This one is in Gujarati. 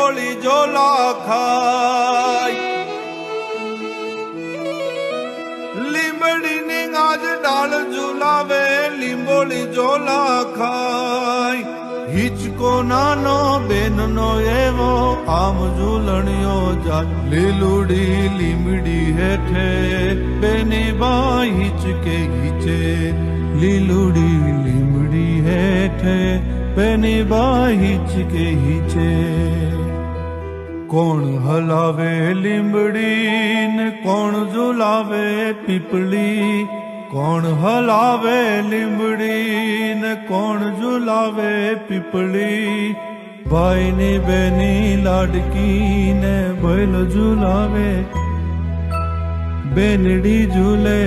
લીંબોળી ઝોલા ખાય લીંબડીની ગાજ ડાળ ઝુલાવે લીંબોળી ઝોલા ખાય હિચકો નાનો બેનનો એવો આમ ઝૂલણિયો જાય લીલુડી લીમડી હેઠે બેની બા હિચકે હિચે લીલુડી લીમડી હેઠે બેની બા હિચકે હિચે કોણ હલાવે લીંબડી ને કોણ ઝુલાવે પીપળી કોણ હલાવે લીંબડી ને કોણ ઝુલાવે પીપળી ભાઈ ની બેની લાડકી ને बैल ઝુલાવે બેનડી ઝૂલે